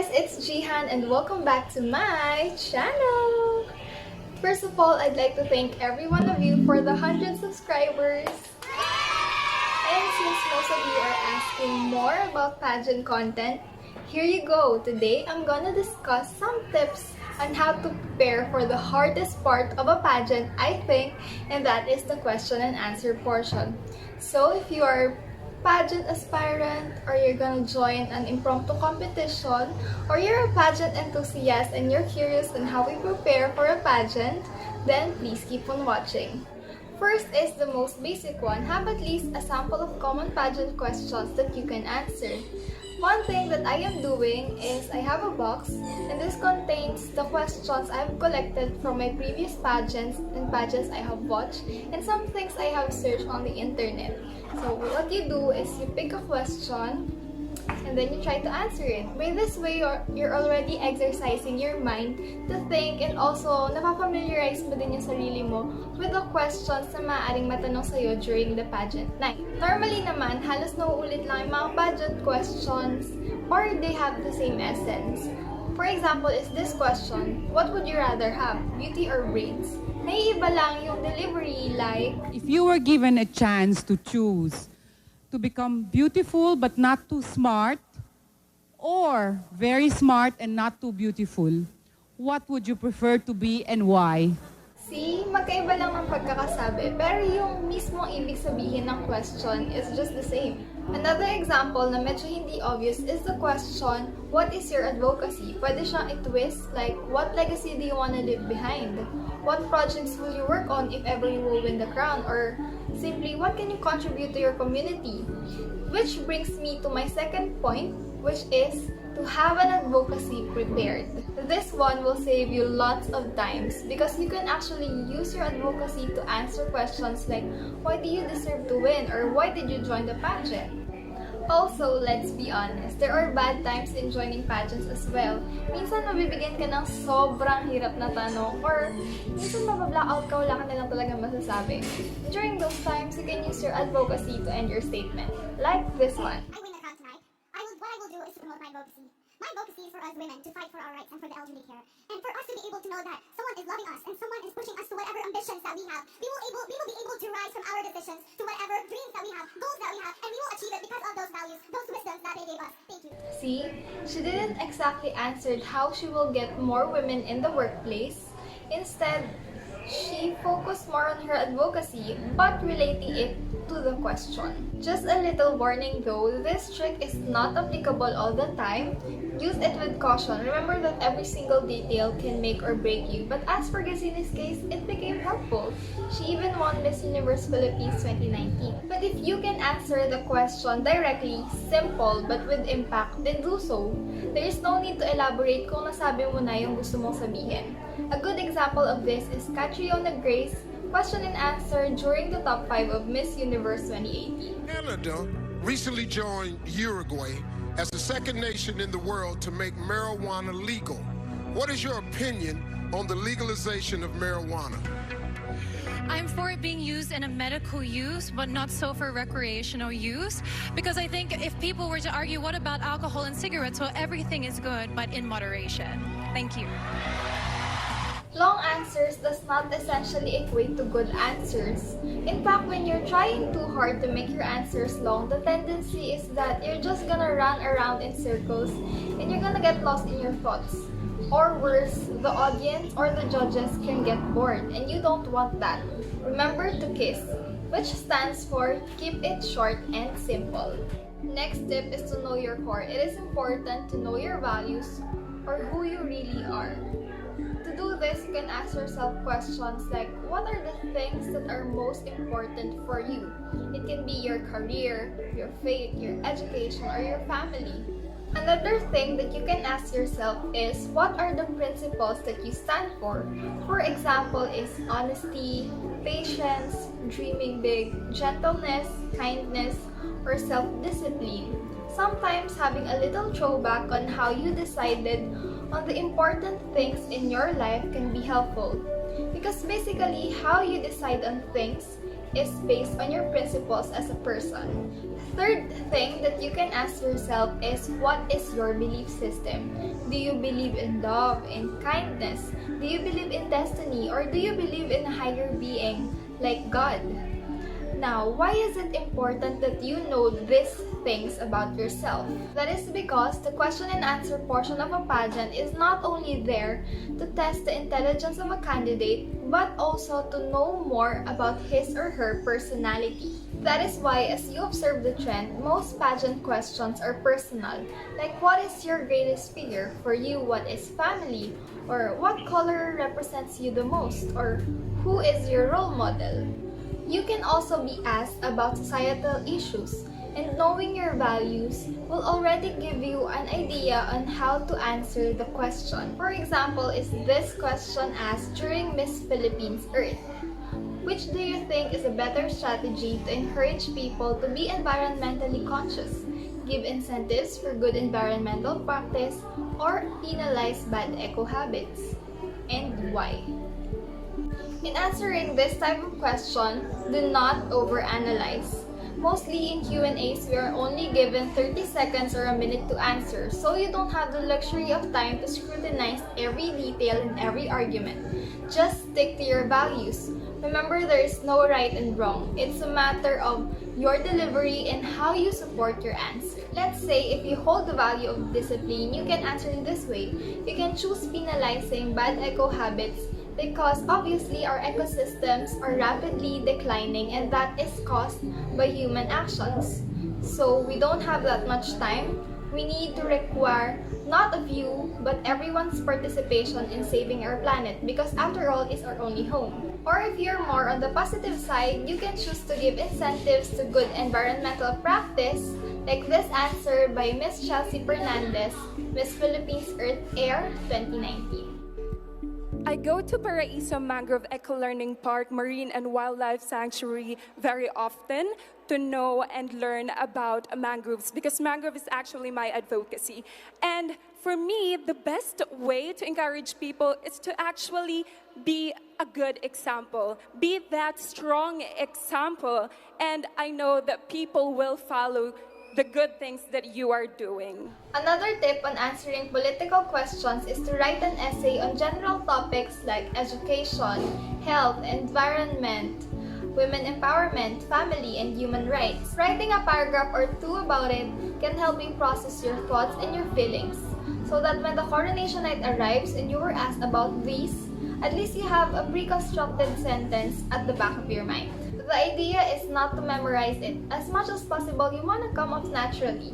guys, it's Jihan and welcome back to my channel! First of all, I'd like to thank every one of you for the 100 subscribers. And since most of you are asking more about pageant content, here you go! Today, I'm gonna discuss some tips on how to prepare for the hardest part of a pageant, I think, and that is the question and answer portion. So if you are pageant aspirant, or you're gonna join an impromptu competition, or you're a pageant enthusiast and you're curious on how we prepare for a pageant, then please keep on watching. First is the most basic one. Have at least a sample of common pageant questions that you can answer. One thing that I am doing is I have a box, and this contains the questions I've collected from my previous pageants and pageants I have watched, and some things I have searched on the internet. So what you do is you pick a question, and then you try to answer it. By this way, you're already exercising your mind to think, and also napapamiliarize mo din yung sarili mo with the questions na maaaring matanong sa'yo during the pageant night. Normally naman, halos nauulit lang yung mga pageant questions or they have the same essence. For example, is this question, what would you rather have, beauty or braids? Naiiba lang yung delivery like, if you were given a chance to choose to become beautiful but not too smart, or very smart and not too beautiful, what would you prefer to be and why? see, magkaiba lang ng pagkakasabi, pero yung mismong ibig sabihin ng question is just the same. Another example na medyo hindi obvious is the question, what is your advocacy? Pwede siyang i-twist like, what legacy do you want to leave behind? What projects will you work on if ever you will win the crown? Or simply, what can you contribute to your community? Which brings me to my second point, which is to have an advocacy prepared. This one will save you lots of times because you can actually use your advocacy to answer questions like, why do you deserve to win? Or why did you join the pageant? Also, let's be honest, there are bad times in joining pageants as well. Minsan mabibigyan ka ng sobrang hirap na tanong, or minsan mabablakout ka, wala ka na lang talaga masasabi. During those times, you can use your advocacy to end your statement. Like this one. I win the crown tonight. What I will do is to promote my advocacy. My advocacy is for us women to fight for our rights and for the LGBT care. And for us to be able to know that someone is loving us and someone is pushing us to whatever ambitions that we have. We will be able to rise from our decisions to whatever dreams that we have, goals that we have, and we will achieve it because of those values, those wisdoms that they gave us. Thank you. See, she didn't exactly answer how she will get more women in the workplace. Instead, she focused more on her advocacy, but relating it to the question. Just a little warning though, this trick is not applicable all the time. Use it with caution. Remember that every single detail can make or break you. But as for Gazini's case, it became helpful. She even won Miss Universe Philippines 2019. But if you can answer the question directly, simple, but with impact, then do so. There is no need to elaborate kung nasabi mo na yung gusto mong sabihin. A good example of this is Catriona Grace, question and answer during the top 5 of Miss Universe 2018. Canada recently joined Uruguay as the second nation in the world to make marijuana legal. What is your opinion on the legalization of marijuana? I'm for it being used in a medical use, but not so for recreational use. Because I think if people were to argue, what about alcohol and cigarettes? Well, everything is good, but in moderation. Thank you. Long answers does not essentially equate to good answers. In fact, when you're trying too hard to make your answers long, the tendency is that you're just gonna run around in circles and you're gonna get lost in your thoughts. Or worse, the audience or the judges can get bored, and you don't want that. Remember to KISS, which stands for keep it short and simple. Next tip is to know your core. It is important to know your values or who you really are. To do this, you can ask yourself questions like, what are the things that are most important for you? It can be your career, your faith, your education, or your family. Another thing that you can ask yourself is, what are the principles that you stand for? For example, is honesty, patience, dreaming big, gentleness, kindness, or self-discipline. Sometimes having a little throwback on how you decided on the important things in your life can be helpful. Because basically, how you decide on things is based on your principles as a person. Third thing that you can ask yourself is, what is your belief system? Do you believe in love, in kindness? Do you believe in destiny? Or do you believe in a higher being like God? Now, why is it important that you know these things about yourself? That is because the question and answer portion of a pageant is not only there to test the intelligence of a candidate, but also to know more about his or her personality. That is why, as you observe the trend, most pageant questions are personal. Like, what is your greatest fear? For you, what is family? Or what color represents you the most? Or who is your role model? You can also be asked about societal issues, and knowing your values will already give you an idea on how to answer the question. For example, is this question asked during Miss Philippines Earth? Which do you think is a better strategy to encourage people to be environmentally conscious? Give incentives for good environmental practice or penalize bad eco habits? And why? In answering this type of question, do not overanalyze. Mostly in Q&As, we are only given 30 seconds or a minute to answer, so you don't have the luxury of time to scrutinize every detail in every argument. Just stick to your values. Remember, there is no right and wrong. It's a matter of your delivery and how you support your answer. Let's say if you hold the value of discipline, you can answer in this way. You can choose penalizing bad eco habits because obviously our ecosystems are rapidly declining and that is caused by human actions. So we don't have that much time. We need to require not a few but everyone's participation in saving our planet because after all, it's our only home. Or if you're more on the positive side, you can choose to give incentives to good environmental practice like this answer by Miss Chelsea Fernandez, Miss Philippines Earth Air 2019. I go to Paraiso Mangrove Eco-Learning Park Marine and Wildlife Sanctuary very often to know and learn about mangroves because mangrove is actually my advocacy. And for me, the best way to encourage people is to actually be a good example, be that strong example, and I know that people will follow the good things that you are doing. Another tip on answering political questions is to write an essay on general topics like education, health, environment, women empowerment, family, and human rights. Writing a paragraph or two about it can help you process your thoughts and your feelings, so that when the coronation night arrives and you were asked about these, at least you have a pre-constructed sentence at the back of your mind. The idea is not to memorize it. As much as possible, you want to come off naturally.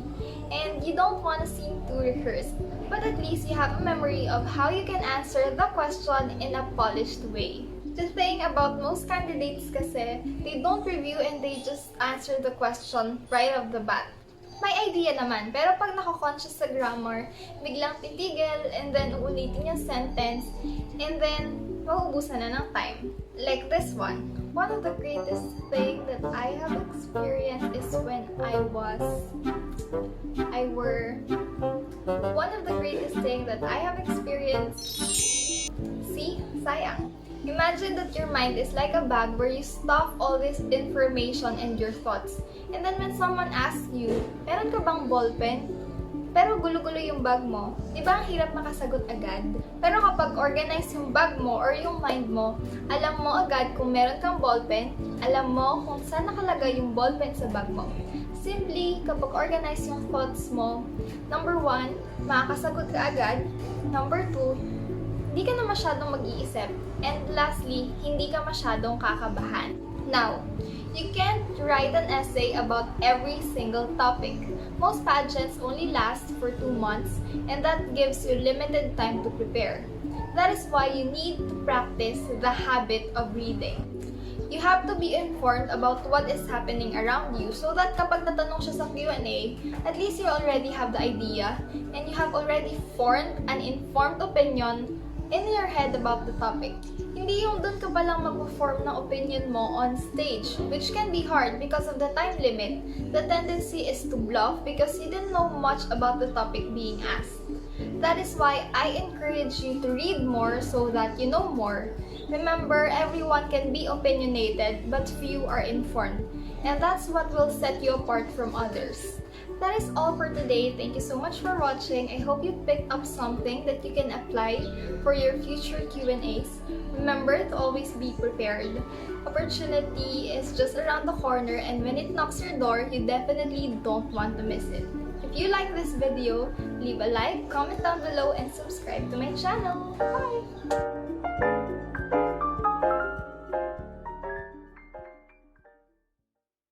And you don't want to seem too rehearsed. But at least you have a memory of how you can answer the question in a polished way. The thing about most candidates kasi, they don't review and they just answer the question right off the bat. May idea naman, pero pag nako-conscious sa grammar, biglang titigil and then uulitin yung sentence and then mauubusan na ng time. Like this one. One of the greatest things that I have experienced is when one of the greatest things that I have experienced, see, sayang. Imagine that your mind is like a bag where you stuff all this information and your thoughts. And then when someone asks you, meron ka bang ballpen? Pero gulo-gulo yung bag mo, di ba ang hirap makasagot agad? Pero kapag organize yung bag mo or yung mind mo, alam mo agad kung meron kang ballpen, alam mo kung saan nakalagay yung ballpen sa bag mo. Simply, kapag organize yung thoughts mo, number 1, makakasagot ka agad. Number 2, hindi ka na masyadong mag-iisip. And lastly, hindi ka masyadong kakabahan. Now, you can't write an essay about every single topic. Most pageants only last for 2 months, and that gives you limited time to prepare. That is why you need to practice the habit of reading. You have to be informed about what is happening around you so that kapag natanong siya sa Q&A, at least you already have the idea and you have already formed an informed opinion in your head about the topic. Hindi yung dun ka palang mag-form ng opinion mo on stage, which can be hard because of the time limit. The tendency is to bluff because you didn't know much about the topic being asked. That is why I encourage you to read more so that you know more. Remember, everyone can be opinionated, but few are informed. And that's what will set you apart from others. That is all for today. Thank you so much for watching. I hope you picked up something that you can apply for your future Q&As. Remember to always be prepared. Opportunity is just around the corner, and when it knocks your door, you definitely don't want to miss it. If you like this video, leave a like, comment down below, and subscribe to my channel. Bye!